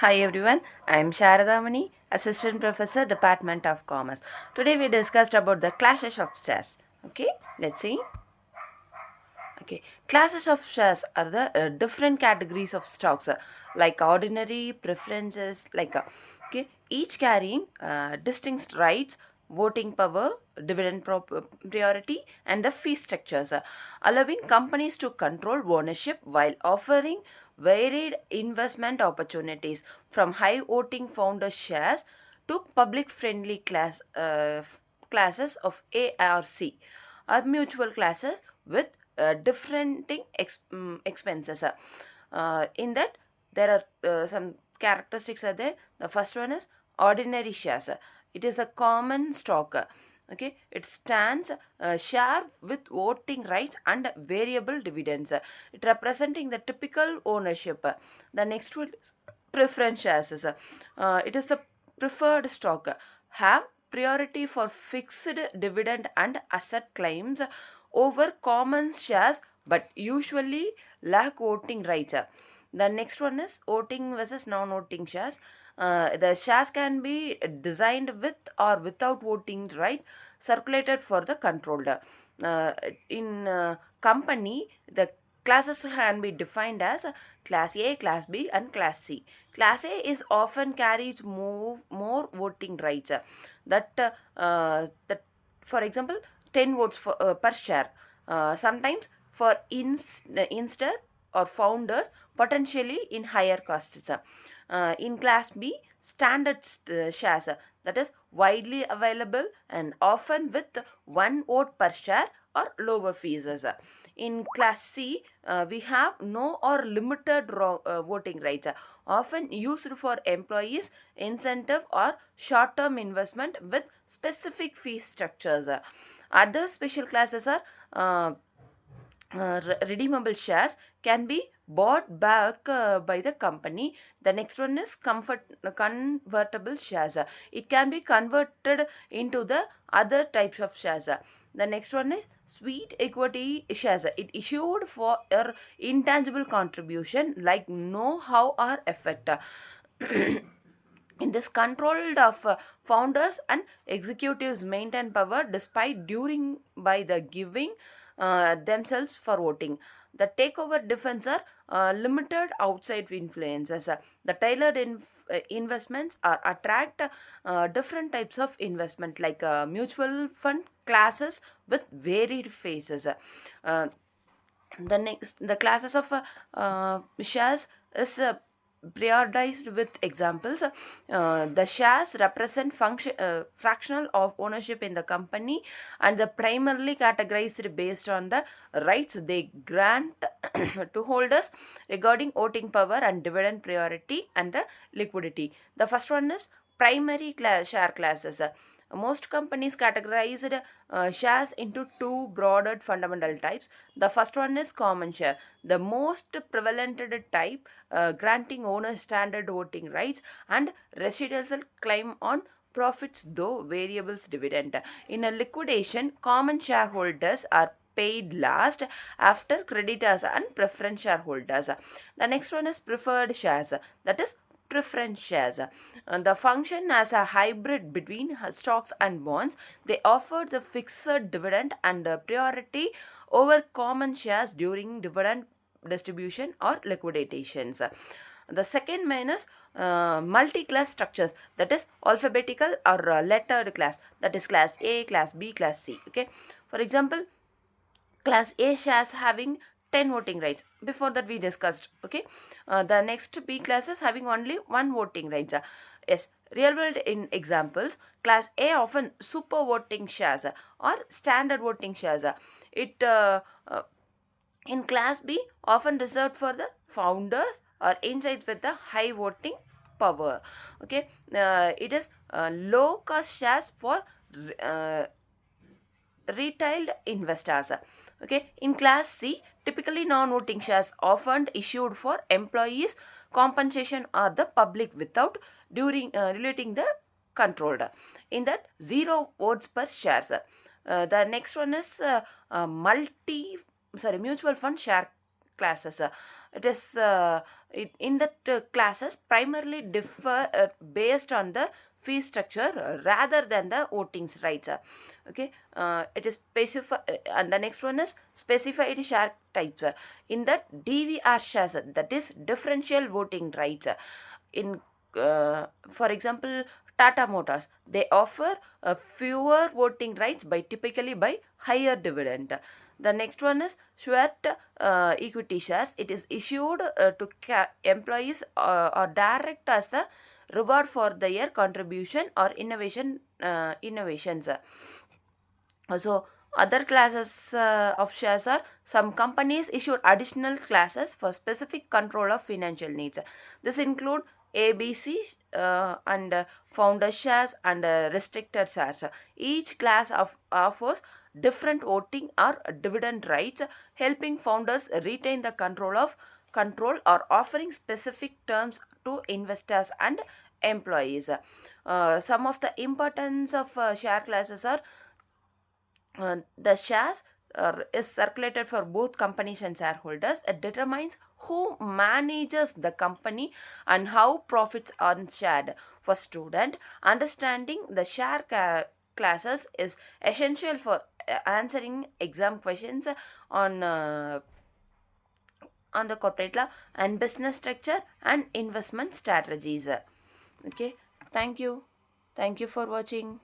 Hi everyone, I am Sharadamani, Assistant Professor, Department of Commerce. Today we discussed about the classes of shares. Okay, let's see. Okay, classes of shares are the different categories of stocks like ordinary, preferences, okay, each carrying distinct rights, voting power, dividend priority, and the fee structures, allowing companies to control ownership while offering varied investment opportunities from high voting founder shares to public friendly classes of A or C are mutual classes with differing expenses. In that, there are some characteristics are there. The first one is ordinary shares. It is a common stock. Okay, it stands share with voting rights and variable dividends. It representing the typical ownership. The next one is preference shares. It is the preferred stock. Have priority for fixed dividend and asset claims over common shares but usually lack voting rights. The next one is voting versus non-voting shares. The shares can be designed with or without voting right, circulated for the controlled. In company, the classes can be defined as class A, class B, and class C. Class A is often carries more voting rights. That for example, 10 votes per share. Sometimes for inster or founders potentially in higher costs. In class B, standard shares, that is widely available and often with one vote per share or lower fees. In class C, we have no or limited voting rights, often used for employees, incentive or short-term investment with specific fee structures. Other special classes are redeemable shares can be bought back by the company. The next one is convertible shares. It can be converted into the other types of shares. The next one is sweet equity shares. It issued for intangible contribution like know-how or effect. In this controlled of founders and executives maintain power despite during by the giving themselves for voting. The takeover defense are limited outside influences. The tailored investments are attract different types of investment like mutual fund classes with varied phases. The classes of shares is prioritized with examples. The shares represent fractional of ownership in the company and the primarily categorized based on the rights they grant to holders regarding voting power and dividend priority and the liquidity. The first one is primary share classes. Most companies categorized shares into two broader fundamental types. The first one is common share, the most prevalent type, granting owners standard voting rights and residual claim on profits though variables dividend. In a liquidation, common shareholders are paid last after creditors and preference shareholders. The next one is preferred shares, that is preference shares. The function as a hybrid between stocks and bonds. They offer the fixed dividend and priority over common shares during dividend distribution or liquidations. The second main is multi-class structures, that is alphabetical or lettered class, that is class A, class B, class C. Okay, for example, class A shares having 10 voting rights. Before that we discussed. Okay, the next B class is having only one voting rights. Yes, real world in examples, class A often super voting shares or standard voting shares. It In class B often reserved for the founders or insights with the high voting power. Okay, it is low cost shares for uh, retailed investors. Okay, in class C, typically non-voting shares often issued for employees compensation or the public without during relating the controlled. In that, zero votes per shares. The next one is mutual fund share classes. It is In that classes primarily differ based on the fee structure rather than the voting rights. Okay, it is specified, and the next one is specified share types. In that DVR shares, that is differential voting rights. In for example, Tata Motors, they offer fewer voting rights by typically by higher dividend. The next one is Sweat equity shares. It is issued to employees or direct as the reward for their contribution or innovations. So other classes of shares are some companies issued additional classes for specific control of financial needs. This include ABC and founder shares and restricted shares. Each class offers different voting or dividend rights, helping founders retain the control or offering specific terms to investors and employees. Some of the importance of share classes are the shares is circulated for both companies and shareholders. It determines who manages the company and how profits are shared. For student, understanding the share classes is essential for answering exam questions on uh, on the corporate law and business structure and investment strategies. Okay, thank you for watching.